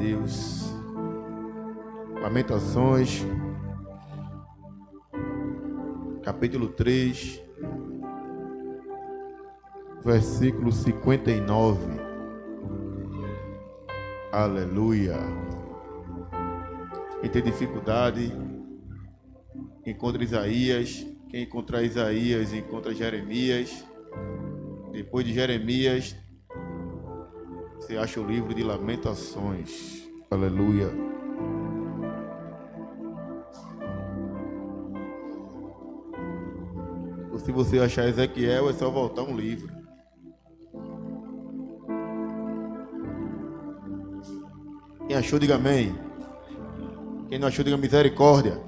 Deus. Lamentações, capítulo 3, versículo 59. Aleluia. Quem tem dificuldade, encontra Isaías. Quem encontrar Isaías, encontra Jeremias. Depois de Jeremias, você acha o livro de Lamentações. Aleluia. Ou se você achar Ezequiel, é só voltar um livro. Quem achou, diga amém. Quem não achou, diga misericórdia.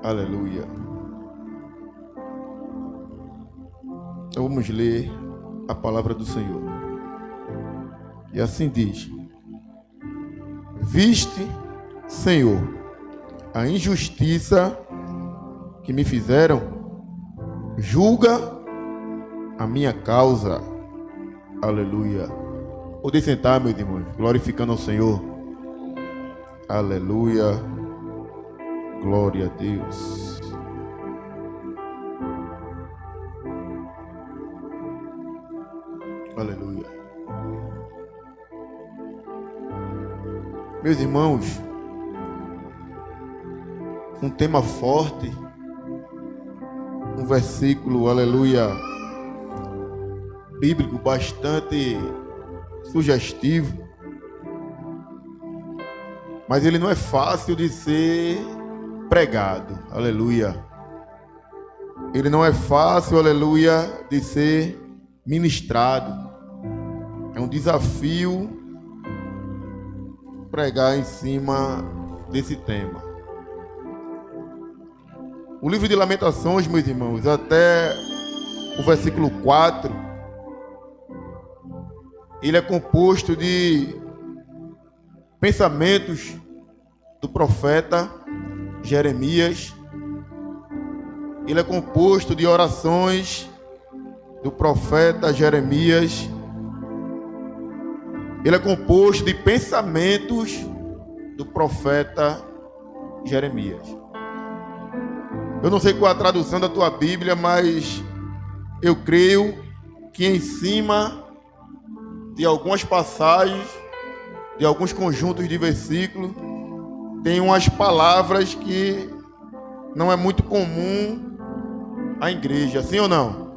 Aleluia. Então vamos ler a palavra do Senhor. E assim diz: Viste, Senhor, a injustiça que me fizeram, julga a minha causa. Aleluia. Podem sentar, meus irmãos, glorificando ao Senhor. Aleluia. Glória a Deus. Aleluia. Meus irmãos, um tema forte, um versículo, aleluia, bíblico bastante sugestivo, mas ele não é fácil de ser pregado, aleluia. Ele não é fácil, aleluia, de ser ministrado. É um desafio pregar em cima desse tema. O livro de Lamentações, meus irmãos, até o versículo 4, ele é composto de pensamentos do profeta Jeremias. Ele é composto de orações do profeta Jeremias. Ele é composto de pensamentos do profeta Jeremias. Eu não sei qual é a tradução da tua Bíblia, mas eu creio que em cima de algumas passagens, de alguns conjuntos de versículos, tem umas palavras que não é muito comum à igreja, sim ou não?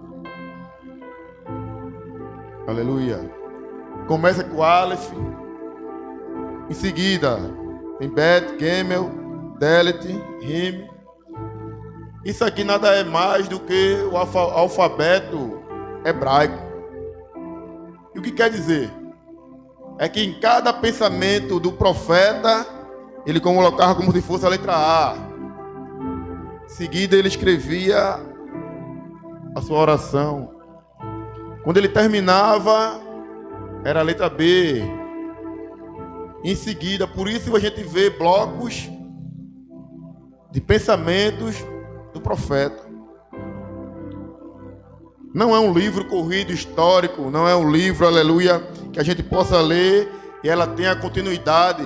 Aleluia. Começa com Aleph, em seguida tem Bet, Gimel, Dalet, Rim. Isso aqui nada é mais do que o alfabeto hebraico. E o que quer dizer? É que em cada pensamento do profeta, ele colocava como se fosse a letra A. Em seguida ele escrevia a sua oração. Quando ele terminava, era a letra B. Em seguida, por isso a gente vê blocos de pensamentos do profeta. Não é um livro corrido histórico, não é um livro, aleluia, que a gente possa ler e ela tenha continuidade.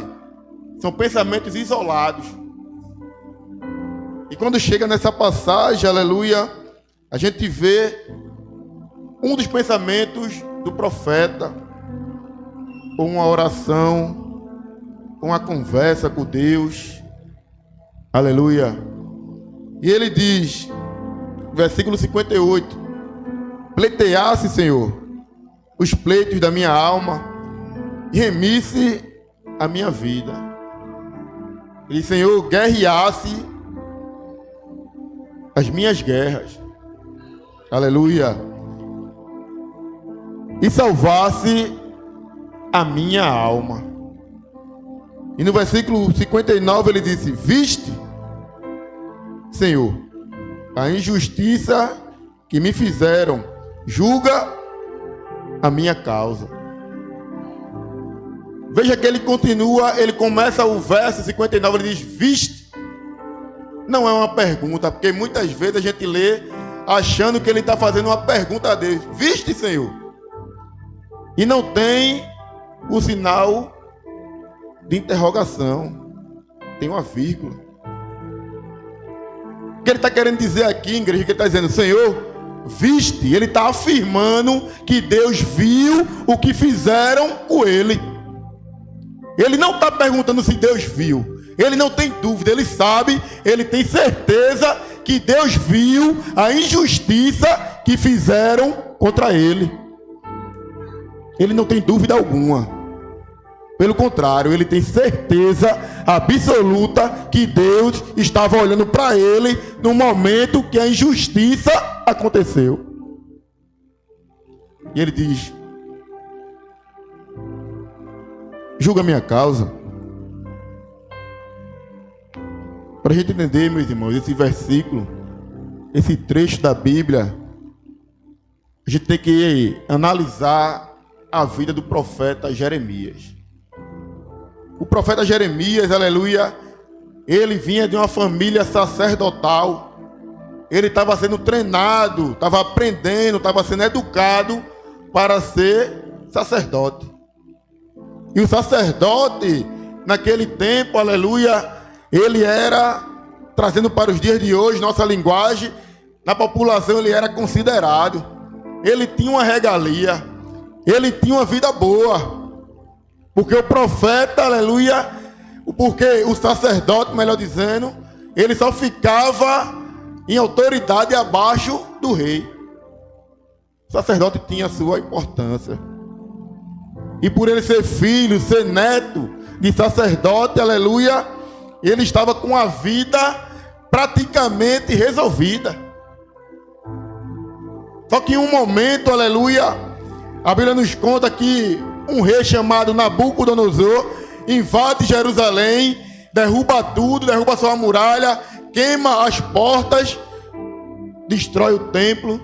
São pensamentos isolados. E quando chega nessa passagem, aleluia, a gente vê um dos pensamentos do profeta, ou uma oração, uma conversa com Deus, aleluia. E ele diz, versículo 58, pleiteasse, Senhor, os pleitos da minha alma, e remisse a minha vida. Ele diz, Senhor, guerreasse as minhas guerras, aleluia, e salvasse a minha alma. E no versículo 59 ele disse, viste, Senhor, a injustiça que me fizeram, julga a minha causa. Veja que ele continua, ele começa o verso 59, ele diz, viste. Não é uma pergunta, porque muitas vezes a gente lê achando que ele está fazendo uma pergunta a Deus. Viste, Senhor? E não tem o sinal de interrogação. Tem uma vírgula. O que ele está querendo dizer aqui, igreja? Que ele está dizendo, Senhor, viste? Ele está afirmando que Deus viu o que fizeram com ele. Ele não está perguntando se Deus viu. Ele não tem dúvida, ele sabe, ele tem certeza que Deus viu a injustiça que fizeram contra ele. Ele não tem dúvida alguma. Pelo contrário, ele tem certeza absoluta que Deus estava olhando para ele no momento que a injustiça aconteceu. E ele diz: julga a minha causa. Para a gente entender, meus irmãos, esse versículo, esse trecho da Bíblia, a gente tem que analisar a vida do profeta Jeremias. O profeta Jeremias, aleluia, ele vinha de uma família sacerdotal. Ele estava sendo treinado, estava aprendendo, estava sendo educado para ser sacerdote. E o sacerdote, naquele tempo, aleluia, ele era, trazendo para os dias de hoje, nossa linguagem, na população ele era considerado. Ele tinha uma regalia, ele tinha uma vida boa. Porque o profeta, aleluia, porque o sacerdote, melhor dizendo, ele só ficava em autoridade abaixo do rei. O sacerdote tinha a sua importância. E por ele ser filho, ser neto de sacerdote, aleluia, ele estava com a vida praticamente resolvida. Só que em um momento, aleluia, a Bíblia nos conta que um rei chamado Nabucodonosor invade Jerusalém, derruba tudo, derruba sua muralha, queima as portas, destrói o templo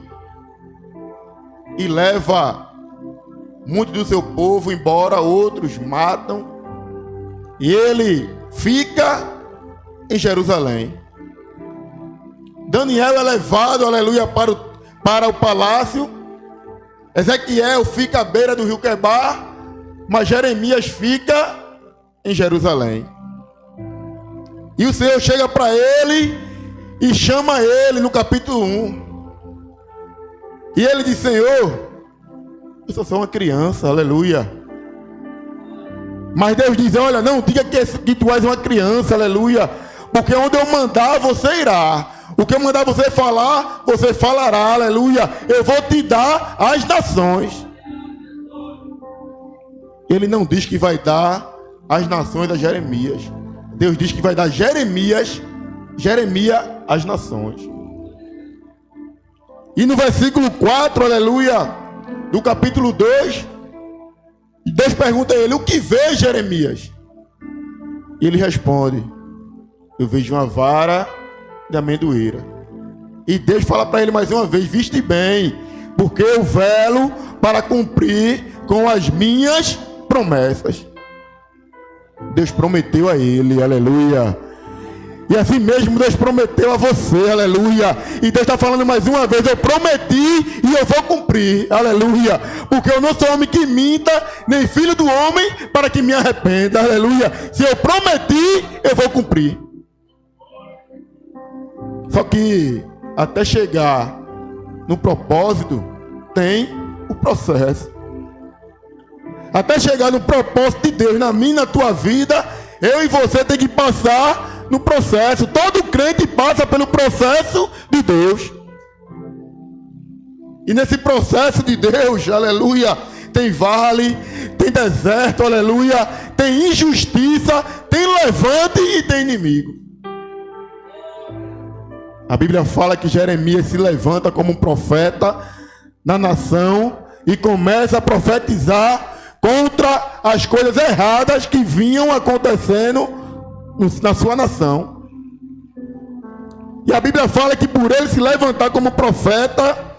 e leva muitos do seu povo embora, outros matam, e ele fica em Jerusalém. Daniel é levado, aleluia, para o palácio. Ezequiel fica à beira do rio Quebar, mas Jeremias fica em Jerusalém. E o Senhor chega para ele e chama ele no capítulo 1. E ele diz: Senhor, eu sou só uma criança, aleluia. Mas Deus diz: olha, não diga que tu és uma criança, aleluia, porque onde eu mandar você irá. O que eu mandar você falar, você falará, aleluia. Eu vou te dar as nações. Ele não diz que vai dar as nações a Jeremias. Deus diz que vai dar Jeremias as nações. E no versículo 4, aleluia, do capítulo 2, Deus pergunta a ele: o que vê, Jeremias? E ele responde: eu vejo uma vara de amendoeira. E Deus fala para ele mais uma vez: viste bem, porque eu velo para cumprir com as minhas promessas. Deus prometeu a ele, aleluia. E assim mesmo Deus prometeu a você, aleluia. E Deus está falando mais uma vez: eu prometi e eu vou cumprir, aleluia. Porque eu não sou homem que minta, nem filho do homem para que me arrependa, aleluia. Se eu prometi, eu vou cumprir. Só que até chegar no propósito, tem o processo. Até chegar no propósito de Deus na minha e na tua vida, eu e você tem que passar no processo. Todo crente passa pelo processo de Deus. E nesse processo de Deus, aleluia, tem vale, tem deserto, aleluia, tem injustiça, tem levante e tem inimigo. A Bíblia fala que Jeremias se levanta como um profeta na nação e começa a profetizar contra as coisas erradas que vinham acontecendo na sua nação. E a Bíblia fala que por ele se levantar como profeta,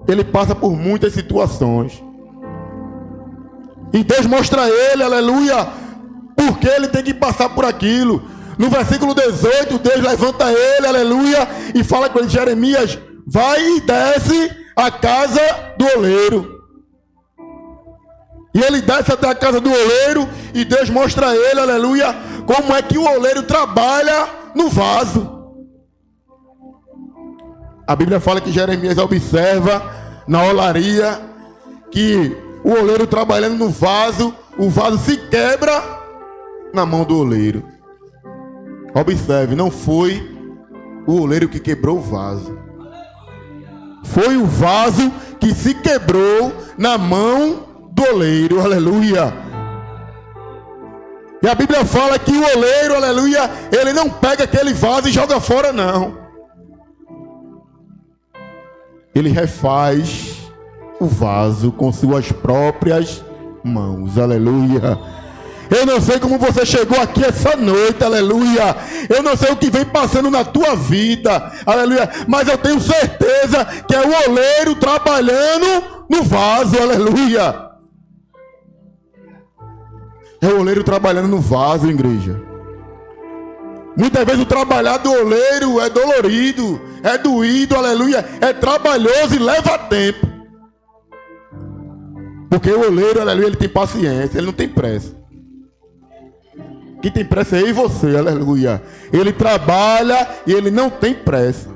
ele passa por muitas situações. E Deus mostra a ele, aleluia, porque ele tem que passar por aquilo. No versículo 18, Deus levanta ele, aleluia, e fala com ele: Jeremias, vai e desce a casa do oleiro. E ele desce até a casa do oleiro e Deus mostra a ele, aleluia, como é que o oleiro trabalha no vaso. A Bíblia fala que Jeremias observa na olaria que o oleiro trabalhando no vaso, o vaso se quebra na mão do oleiro. Observe, não foi o oleiro que quebrou o vaso. Foi o vaso que se quebrou na mão do oleiro, aleluia. E a Bíblia fala que o oleiro, aleluia, ele não pega aquele vaso e joga fora, não. Ele refaz o vaso com suas próprias mãos, aleluia. Eu não sei como você chegou aqui essa noite, aleluia. Eu não sei o que vem passando na tua vida, aleluia. Mas eu tenho certeza que é o oleiro trabalhando no vaso, aleluia. É o oleiro trabalhando no vaso, igreja. Muitas vezes o trabalhar do oleiro é dolorido, é doído, aleluia. É trabalhoso e leva tempo. Porque o oleiro, aleluia, ele tem paciência, ele não tem pressa. Quem tem pressa é eu e você, aleluia. Ele trabalha e ele não tem pressa.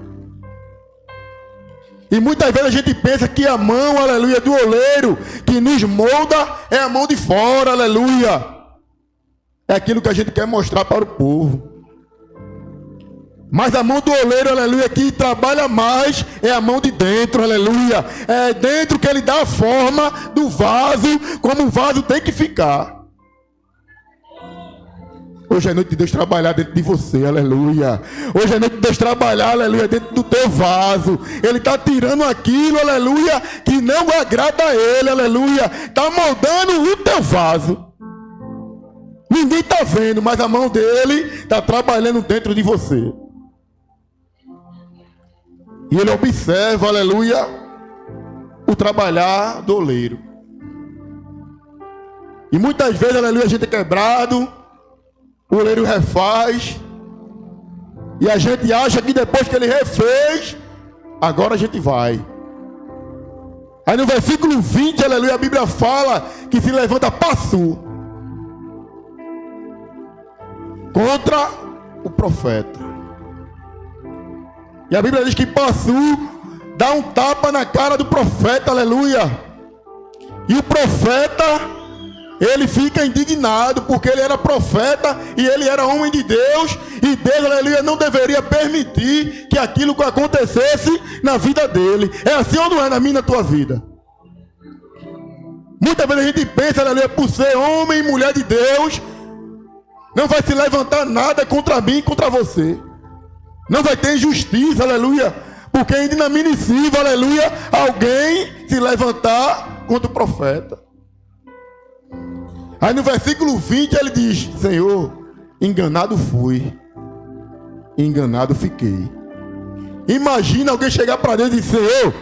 E muitas vezes a gente pensa que a mão, aleluia, do oleiro que nos molda é a mão de fora, aleluia. É aquilo que a gente quer mostrar para o povo. Mas a mão do oleiro, aleluia, que trabalha mais é a mão de dentro, aleluia. É dentro que ele dá a forma do vaso, como o vaso tem que ficar. Hoje é noite de Deus trabalhar dentro de você, aleluia. Hoje é noite de Deus trabalhar, aleluia, dentro do teu vaso. Ele está tirando aquilo, aleluia, que não agrada a ele, aleluia. Está moldando o teu vaso. Ninguém está vendo, mas a mão dele está trabalhando dentro de você. E ele observa, aleluia, o trabalhar do oleiro. E muitas vezes, aleluia, a gente é quebrado, o oleiro refaz, e a gente acha que depois que ele refez, agora a gente vai. Aí no versículo 20, aleluia, a Bíblia fala que se levanta Passu contra o profeta. E a Bíblia diz que Passu dá um tapa na cara do profeta, aleluia. E o profeta, ele fica indignado, porque ele era profeta e ele era homem de Deus. E Deus, aleluia, não deveria permitir que aquilo acontecesse na vida dele. É assim ou não é na minha e na tua vida? Muitas vezes a gente pensa, aleluia, por ser homem e mulher de Deus, não vai se levantar nada contra mim e contra você. Não vai ter injustiça, aleluia. Porque ainda na minissiva, aleluia, alguém se levantar contra o profeta. Aí no versículo 20 ele diz: Senhor, enganado fui, enganado fiquei. Imagina alguém chegar para Deus e dizer: Senhor,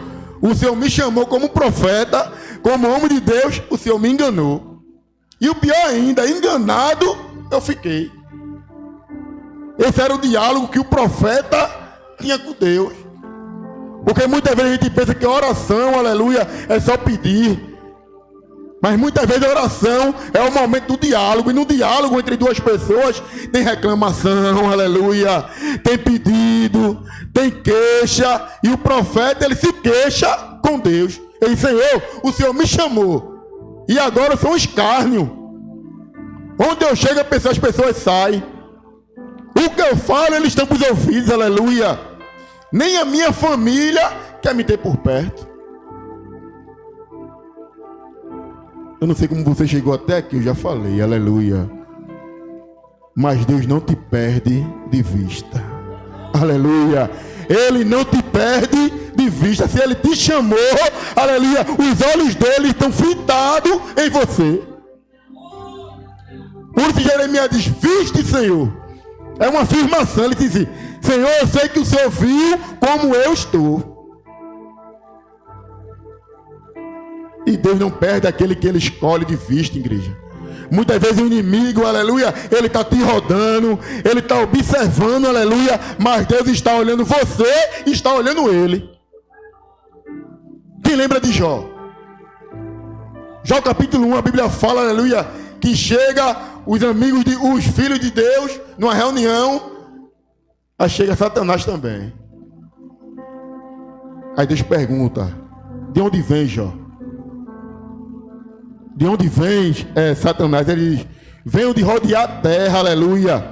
o Senhor me chamou como profeta, como homem de Deus, o Senhor me enganou. E o pior ainda, enganado eu fiquei. Esse era o diálogo que o profeta tinha com Deus. Porque muitas vezes a gente pensa que a oração, aleluia, é só pedir. Mas muitas vezes a oração é o momento do diálogo. E no diálogo entre duas pessoas tem reclamação, aleluia. Tem pedido, tem queixa. E o profeta, ele se queixa com Deus. Ele diz: Senhor, o Senhor me chamou. E agora eu sou um escárnio. Onde eu chego, as pessoas saem. O que eu falo, eles estão para os ouvidos, aleluia. Nem a minha família quer me ter por perto. Eu não sei como você chegou até aqui, eu já falei, aleluia. Mas Deus não te perde de vista, aleluia. Ele não te perde de vista. Se Ele te chamou, aleluia, os olhos dele estão fitados em você. Por isso Jeremias diz: viste, Senhor. É uma afirmação. Ele diz: Senhor, eu sei que o Senhor viu como eu estou. E Deus não perde aquele que Ele escolhe de vista, igreja. Muitas vezes o inimigo, aleluia, ele está te rodando, ele está observando, aleluia, mas Deus está olhando você e está olhando ele. Quem lembra de Jó? Jó capítulo 1, a Bíblia fala, aleluia, que chega os filhos de Deus numa reunião, aí chega Satanás também. Aí Deus pergunta: de onde vem Jó? De onde vem Satanás? Ele diz: venho de rodear a terra, aleluia.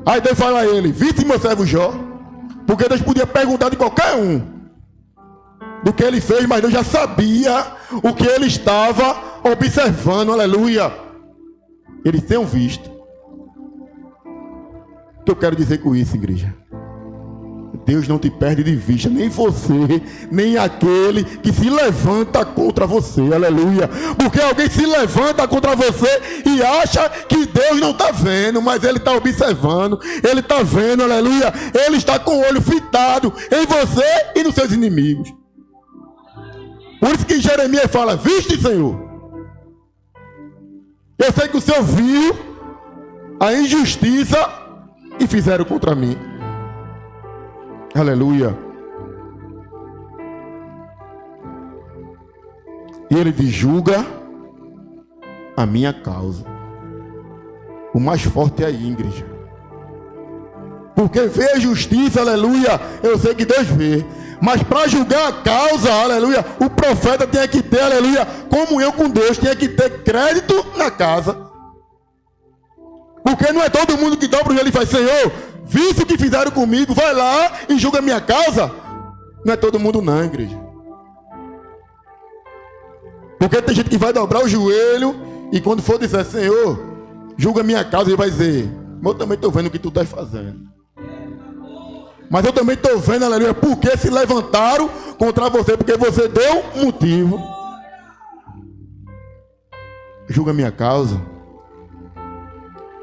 Aí Deus fala a ele: viste meu servo Jó? Porque Deus podia perguntar de qualquer um do que ele fez, mas Deus já sabia o que ele estava observando, aleluia. Eles tinham visto. O que eu quero dizer com isso, igreja? Deus não te perde de vista, nem você, nem aquele que se levanta contra você, aleluia. Porque alguém se levanta contra você e acha que Deus não está vendo, mas Ele está observando, Ele está vendo, aleluia. Ele está com o olho fitado em você e nos seus inimigos. Por isso que Jeremias fala: viste, Senhor? Eu sei que o Senhor viu a injustiça e fizeram contra mim. Aleluia. E ele diz: julga a minha causa. O mais forte é a igreja. Porque vê a justiça, aleluia, eu sei que Deus vê. Mas para julgar a causa, aleluia, o profeta tinha que ter, aleluia, comunhão com Deus, tinha que ter crédito na casa. Porque não é todo mundo que dobra o joelho e faz: Senhor, viste o que fizeram comigo, vai lá e julga a minha causa. Não é todo mundo não, igreja. Porque tem gente que vai dobrar o joelho e quando for dizer: Senhor, julga a minha causa, ele vai dizer: eu também estou vendo o que tu estás fazendo. Mas eu também estou vendo, aleluia, porque se levantaram contra você, porque você deu motivo. Julga a minha causa.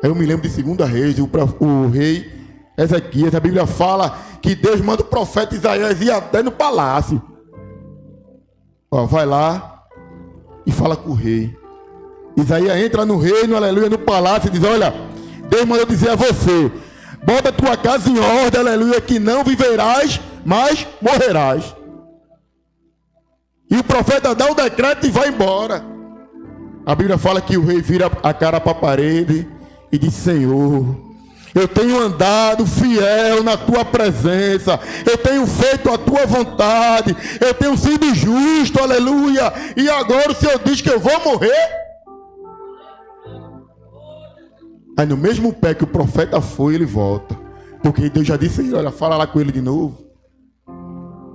Aí eu me lembro de 2 Reis, o rei Ezequias, a Bíblia fala que Deus manda o profeta Isaías ir até no palácio. Ó, vai lá e fala com o rei. Isaías entra no reino, aleluia, no palácio e diz: olha, Deus mandou dizer a você: bota a tua casa em ordem, aleluia, que não viverás, mas morrerás. E o profeta dá o decreto e vai embora. A Bíblia fala que o rei vira a cara para a parede e diz: Senhor, eu tenho andado fiel na tua presença, eu tenho feito a tua vontade, eu tenho sido justo, aleluia, e agora o Senhor diz que eu vou morrer? Aí no mesmo pé que o profeta foi, ele volta. Porque Deus já disse: olha, fala lá com ele de novo.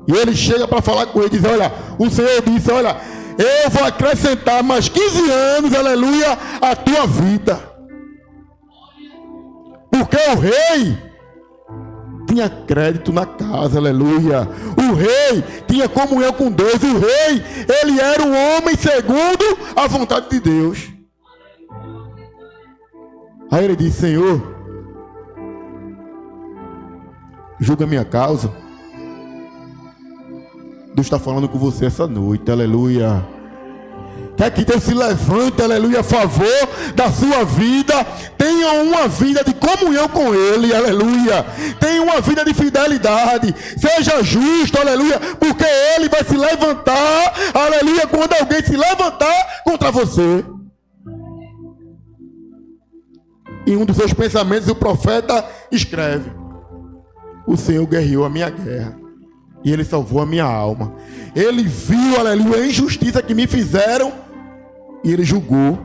E ele chega para falar com ele e diz: olha, o Senhor disse: olha, eu vou acrescentar mais 15 anos, aleluia, à tua vida. Porque o rei tinha crédito na casa, aleluia. O rei tinha comunhão com Deus. O rei, ele era um homem segundo a vontade de Deus. Aí ele disse: Senhor, julga a minha causa. Deus está falando com você essa noite, aleluia. Quer que Deus se levante, aleluia, a favor da sua vida. Tenha uma vida de comunhão com Ele, aleluia. Tenha uma vida de fidelidade. Seja justo, aleluia, porque Ele vai se levantar, aleluia, quando alguém se levantar contra você. Em um dos seus pensamentos, o profeta escreve: o Senhor guerreou a minha guerra e Ele salvou a minha alma. Ele viu, aleluia, a injustiça que me fizeram e Ele julgou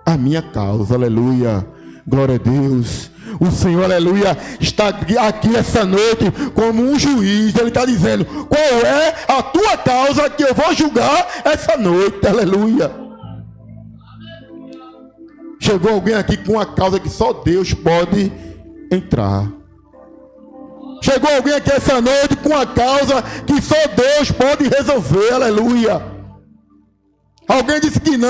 a minha causa, aleluia. Glória a Deus. O Senhor, aleluia, está aqui essa noite como um juiz. Ele está dizendo: qual é a tua causa que eu vou julgar essa noite, aleluia. Chegou alguém aqui com uma causa que só Deus pode entrar. Chegou alguém aqui essa noite com uma causa que só Deus pode resolver, aleluia. Alguém disse que não,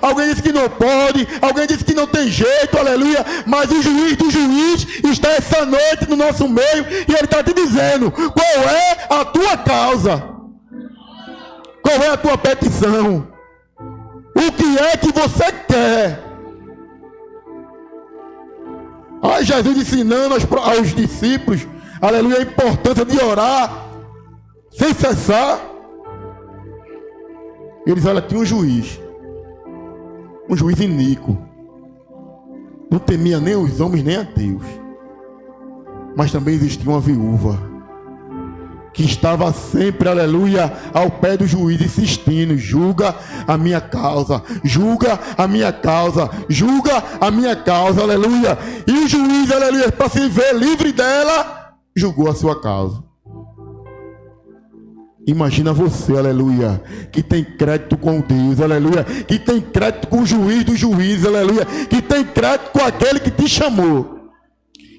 alguém disse que não pode, alguém disse que não tem jeito, aleluia. Mas o juiz do juiz está essa noite no nosso meio e ele está te dizendo: qual é a tua causa? Qual é a tua petição? O que é que você quer? Aí Jesus ensinando aos discípulos, aleluia, a importância de orar sem cessar. Eles, olha, tinha um juiz iníquo, não temia nem os homens nem a Deus. Mas também existia uma viúva que estava sempre, aleluia, ao pé do juiz insistindo: julga a minha causa, julga a minha causa, julga a minha causa, aleluia. E o juiz, aleluia, para se ver livre dela, julgou a sua causa. Imagina você, aleluia, que tem crédito com Deus, aleluia, que tem crédito com o juiz dos juízes, aleluia, que tem crédito com aquele que te chamou.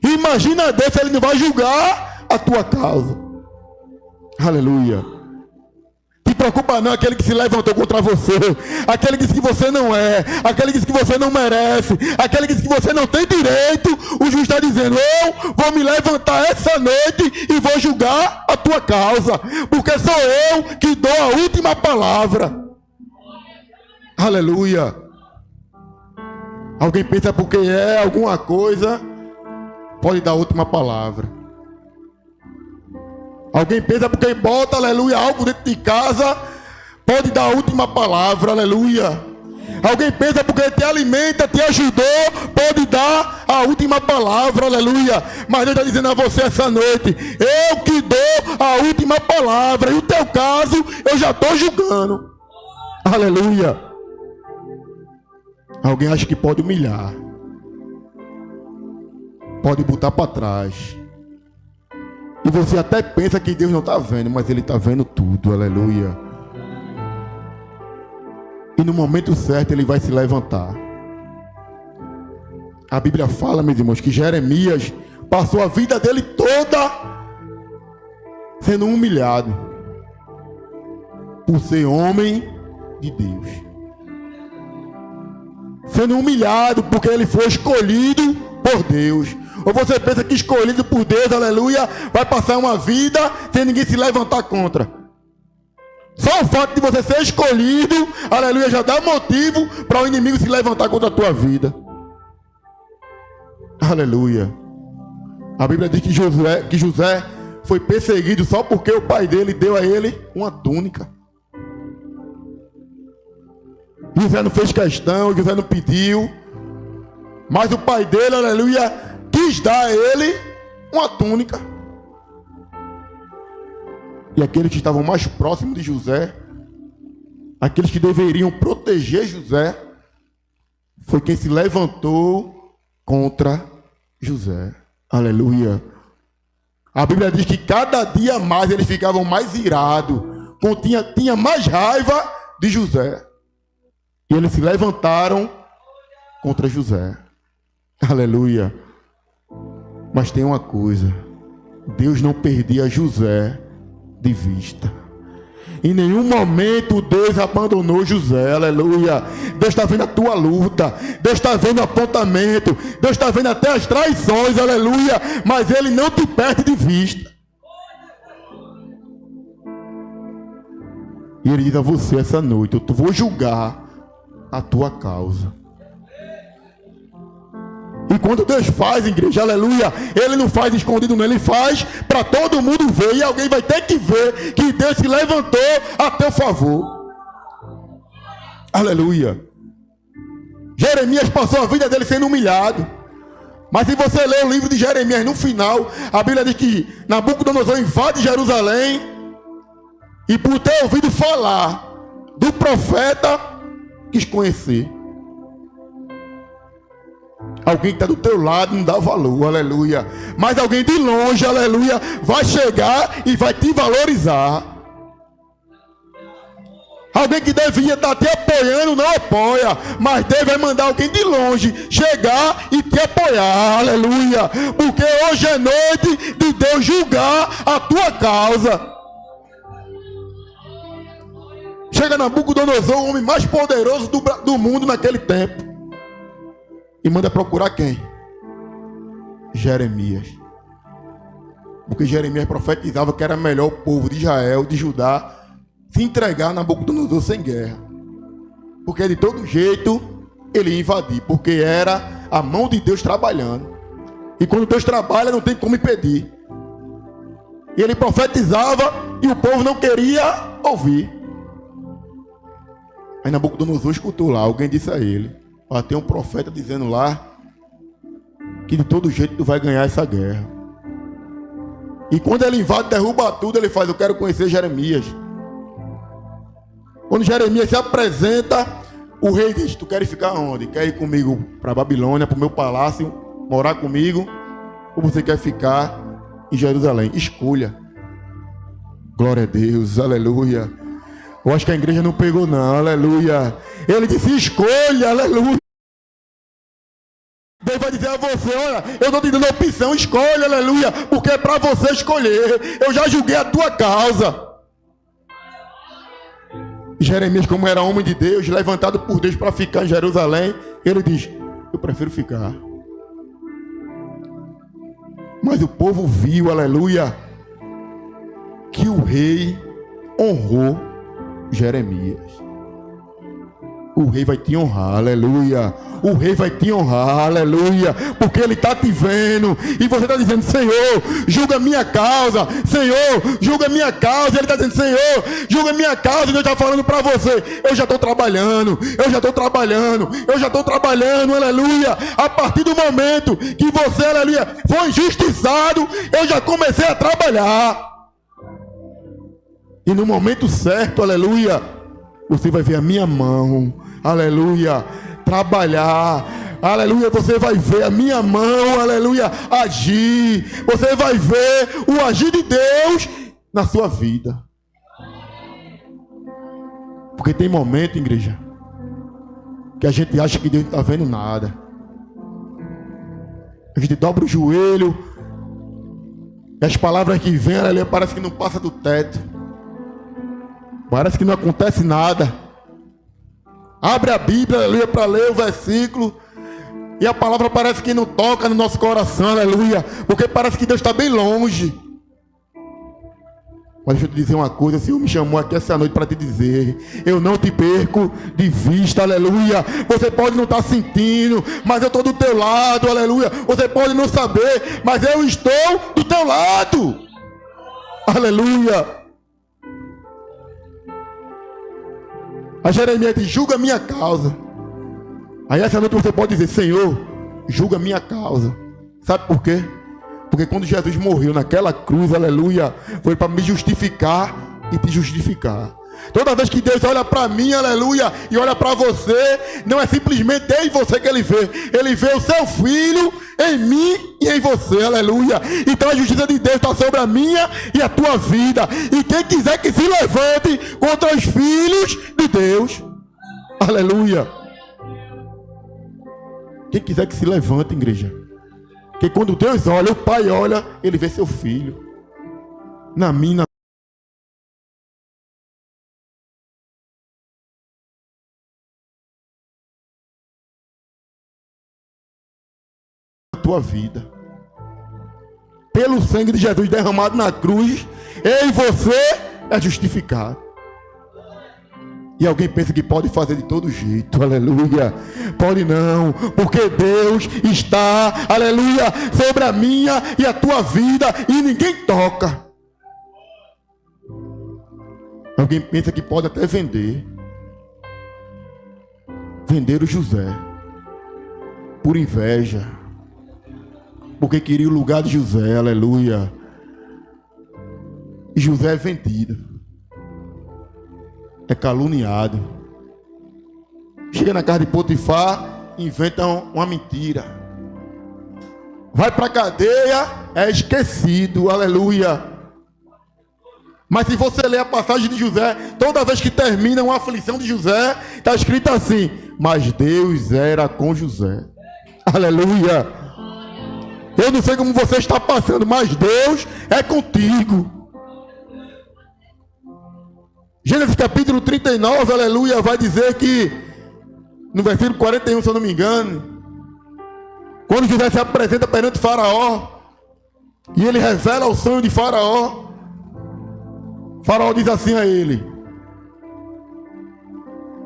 Imagina Deus, ele não vai julgar a tua causa. Aleluia. Te preocupa não aquele que se levantou contra você, aquele que disse que você não é, aquele que disse que você não merece, aquele que disse que você não tem direito. O juiz está dizendo: eu vou me levantar essa noite e vou julgar a tua causa, porque sou eu que dou a última palavra. Aleluia. Alguém pensa porque é alguma coisa, pode dar a última palavra. Alguém pensa porque bota, aleluia, algo dentro de casa, pode dar a última palavra, aleluia. Alguém pensa porque te alimenta, te ajudou, pode dar a última palavra, aleluia. Mas Deus está dizendo a você essa noite: eu que dou a última palavra, e o teu caso eu já estou julgando, aleluia. Alguém acha que pode humilhar, pode botar para trás. E você até pensa que Deus não está vendo, mas Ele está vendo tudo, aleluia. E no momento certo Ele vai se levantar. A Bíblia fala, meus irmãos, que Jeremias passou a vida dele toda sendo humilhado por ser homem de Deus. Sendo humilhado porque ele foi escolhido por Deus. Ou você pensa que escolhido por Deus, aleluia, vai passar uma vida sem ninguém se levantar contra? Só o fato de você ser escolhido, aleluia, já dá motivo para o inimigo se levantar contra a tua vida. Aleluia. A Bíblia diz que José foi perseguido só porque o pai dele deu a ele uma túnica. José não fez questão, José não pediu, mas o pai dele, aleluia, quis dar a ele uma túnica. E aqueles que estavam mais próximos de José, aqueles que deveriam proteger José, foi quem se levantou contra José. Aleluia. A Bíblia diz que cada dia mais eles ficavam mais irados, tinha mais raiva de José. E eles se levantaram contra José. Aleluia. Mas tem uma coisa: Deus não perdia José de vista. Em nenhum momento Deus abandonou José, aleluia. Deus está vendo a tua luta, Deus está vendo o apontamento, Deus está vendo até as traições, aleluia. Mas Ele não te perde de vista. E Ele diz a você essa noite: eu vou julgar a tua causa. E quando Deus faz, igreja, aleluia, Ele não faz escondido, não, Ele faz para todo mundo ver. E alguém vai ter que ver que Deus se levantou a teu favor. Aleluia. Jeremias passou a vida dele sendo humilhado. Mas se você ler o livro de Jeremias, no final, a Bíblia diz que Nabucodonosor invade Jerusalém, e por ter ouvido falar do profeta, quis conhecer. Alguém que está do teu lado não dá valor, aleluia. Mas alguém de longe, aleluia, vai chegar e vai te valorizar. Alguém que devia estar te apoiando não apoia, mas Deus vai mandar alguém de longe chegar e te apoiar, aleluia. Porque hoje é noite de Deus julgar a tua causa. Chega Nabucodonosor, o homem mais poderoso do mundo naquele tempo, e manda procurar quem? Jeremias. Porque Jeremias profetizava que era melhor o povo de Israel, de Judá, se entregar a Nabucodonosor sem guerra. Porque de todo jeito ele ia invadir, porque era a mão de Deus trabalhando. E quando Deus trabalha, não tem como impedir. E ele profetizava e o povo não queria ouvir. Aí Nabucodonosor escutou lá, alguém disse a ele: ó, tem um profeta dizendo lá que de todo jeito tu vai ganhar essa guerra. E quando ele invade, derruba tudo, ele faz: eu quero conhecer Jeremias. Quando Jeremias se apresenta, o rei diz: tu queres ficar onde? Quer ir comigo para a Babilônia, para o meu palácio, morar comigo? Ou você quer ficar em Jerusalém? Escolha. Glória a Deus, aleluia. Eu acho que a igreja não pegou não, aleluia. Ele disse: escolha, aleluia. Deus vai dizer a você: olha, eu estou te dando a opção, escolha, aleluia, porque é para você escolher. Eu já julguei a tua causa. Jeremias, como era homem de Deus, levantado por Deus para ficar em Jerusalém, ele diz: eu prefiro ficar. Mas o povo viu, aleluia, que o rei honrou Jeremias. O rei vai te honrar, aleluia. O rei vai te honrar, aleluia. Porque ele está te vendo. E você está dizendo: Senhor, julga a minha causa. Senhor, julga a minha causa. Ele está dizendo: Senhor, julga a minha causa. E Deus está falando para você: eu já estou trabalhando. Eu já estou trabalhando. Eu já estou trabalhando, aleluia. A partir do momento que você, aleluia, foi injustiçado, eu já comecei a trabalhar. E no momento certo, aleluia, você vai ver a minha mão, aleluia, trabalhar, aleluia, você vai ver a minha mão, aleluia, agir, você vai ver o agir de Deus na sua vida. Porque tem momento, igreja, que a gente acha que Deus não está vendo nada. A gente dobra o joelho, e as palavras que vêm, aleluia, parece que não passa do teto. Parece que não acontece nada. Abre a Bíblia, aleluia, para ler o versículo, e a palavra parece que não toca no nosso coração, aleluia, porque parece que Deus está bem longe. Mas deixa eu te dizer uma coisa: o Senhor me chamou aqui essa noite para te dizer: eu não te perco de vista, aleluia. Você pode não estar sentindo, mas eu estou do teu lado, aleluia. Você pode não saber, mas eu estou do teu lado, aleluia. A Jeremias diz: julga a minha causa. Aí essa noite você pode dizer: Senhor, julga a minha causa. Sabe por quê? Porque quando Jesus morreu naquela cruz, aleluia, foi para me justificar e te justificar. Toda vez que Deus olha para mim, aleluia, e olha para você, não é simplesmente em você que Ele vê. Ele vê o seu Filho em mim e em você, aleluia. Então a justiça de Deus está sobre a minha e a tua vida. E quem quiser que se levante contra os filhos de Deus, aleluia. Quem quiser que se levante, igreja. Porque quando Deus olha, o Pai olha, Ele vê seu filho na minha, tua vida. Pelo sangue de Jesus derramado na cruz, eu e você é justificado. E alguém pensa que pode fazer de todo jeito, aleluia. Pode não, porque Deus está, aleluia, sobre a minha e a tua vida, e ninguém toca. Alguém pensa que pode até vender o José por inveja, porque queria o lugar de José, aleluia. E José é vendido, é caluniado. Chega na casa de Potifar, inventam uma mentira. Vai para a cadeia, é esquecido, aleluia. Mas se você ler a passagem de José, toda vez que termina uma aflição de José, está escrito assim: mas Deus era com José, aleluia. Eu não sei como você está passando, mas Deus é contigo. Gênesis capítulo 39, aleluia, vai dizer que, no versículo 41, se eu não me engano, quando José se apresenta perante Faraó, e ele revela o sonho de Faraó, Faraó diz assim a ele: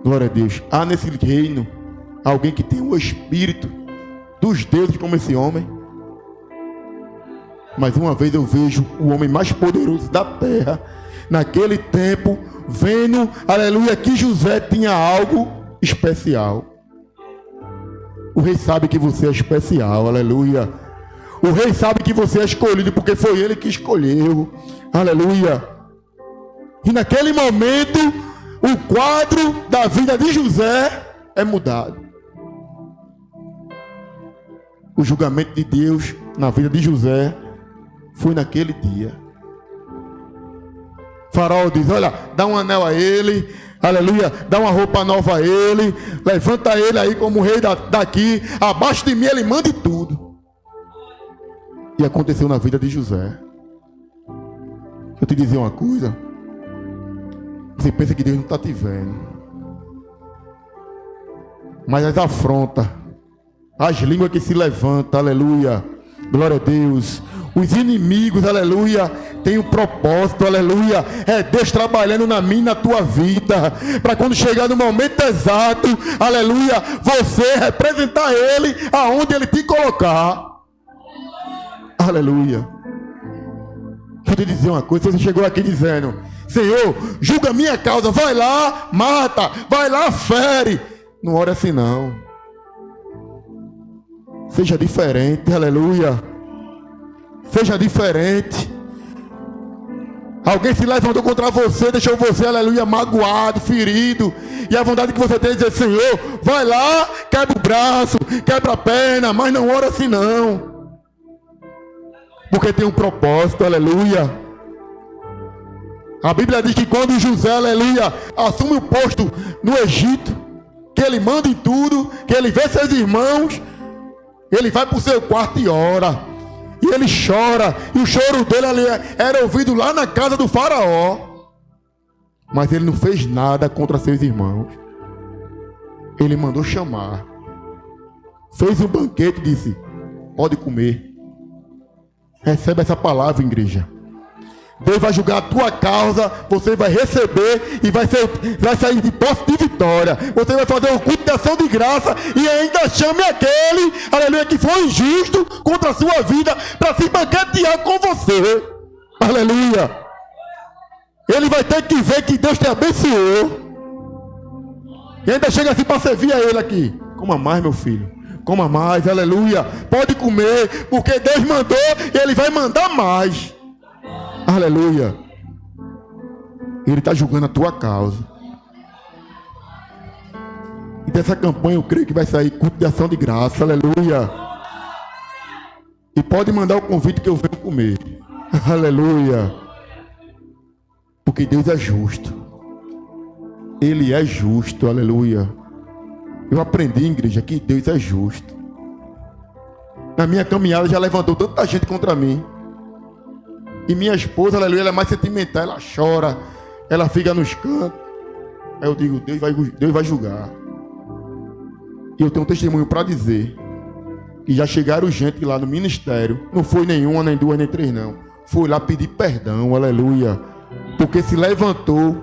glória a Deus, há nesse reino alguém que tem o espírito dos deuses como esse homem? Mas uma vez eu vejo o homem mais poderoso da terra naquele tempo, vendo, aleluia, que José tinha algo especial. O rei sabe que você é especial, aleluia. O rei sabe que você é escolhido porque foi ele que escolheu, aleluia. E naquele momento, o quadro da vida de José é mudado. O julgamento de Deus na vida de José foi naquele dia. Faraó diz: olha, dá um anel a ele, aleluia, dá uma roupa nova a ele, levanta ele aí como rei daqui, abaixo de mim ele manda tudo. E aconteceu na vida de José. Deixa eu te dizer uma coisa. Você pensa que Deus não está te vendo, mas as afrontas, as línguas que se levantam, aleluia, glória a Deus, os inimigos, aleluia, tem um propósito, aleluia, é Deus trabalhando na minha e na tua vida, para quando chegar no momento exato, aleluia, você representar Ele aonde Ele te colocar, aleluia. Deixa eu te dizer uma coisa, você chegou aqui dizendo: Senhor, julga a minha causa, vai lá, mata, vai lá, fere. Não ore assim não. Seja diferente, aleluia. Seja diferente. Alguém se levantou contra você, deixou você, aleluia, magoado, ferido. E a vontade que você tem é dizer: Senhor, vai lá, quebra o braço, quebra a perna, mas não ora assim não. Porque tem um propósito, aleluia. A Bíblia diz que quando José, aleluia, assume o posto no Egito, que ele manda em tudo, que ele vê seus irmãos, ele vai para o seu quarto e ora. E ele chora, e o choro dele ali era ouvido lá na casa do faraó. Mas ele não fez nada contra seus irmãos. Ele mandou chamar. Fez um banquete e disse: pode comer. Recebe essa palavra, igreja. Deus vai julgar a tua causa, você vai receber e vai sair de posse de vitória. Você vai fazer um culto de ação de graça e ainda chame aquele, aleluia, que foi injusto contra a sua vida para se banquetear com você. Aleluia. Ele vai ter que ver que Deus te abençoou. E ainda chega assim para servir a ele aqui. Coma mais, meu filho. Coma mais, aleluia. Pode comer, porque Deus mandou e Ele vai mandar mais. Aleluia. Ele está julgando a tua causa. E dessa campanha eu creio que vai sair culto de ação de graça. Aleluia. E pode mandar o convite que eu venho comer. Aleluia. Porque Deus é justo. Ele é justo. Aleluia. Eu aprendi, igreja, que Deus é justo. Na minha caminhada já levantou tanta gente contra mim. E minha esposa, aleluia, ela é mais sentimental, ela chora, ela fica nos cantos. Aí eu digo: Deus vai julgar. E eu tenho um testemunho para dizer que já chegaram gente lá no ministério, não foi nenhuma, nem duas, nem três não. Foi lá pedir perdão, aleluia, porque se levantou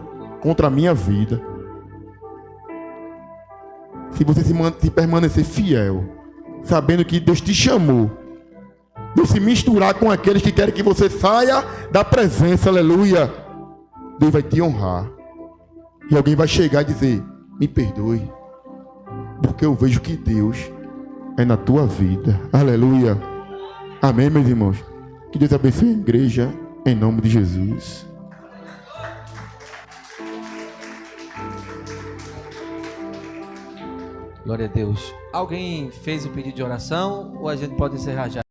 contra a minha vida. Se você se permanecer fiel, sabendo que Deus te chamou, não se misturar com aqueles que querem que você saia da presença, aleluia, Deus vai te honrar. E alguém vai chegar e dizer: me perdoe, porque eu vejo que Deus é na tua vida, aleluia. Amém, meus irmãos. Que Deus abençoe a igreja, em nome de Jesus. Glória a Deus. Alguém fez o pedido de oração ou a gente pode encerrar já?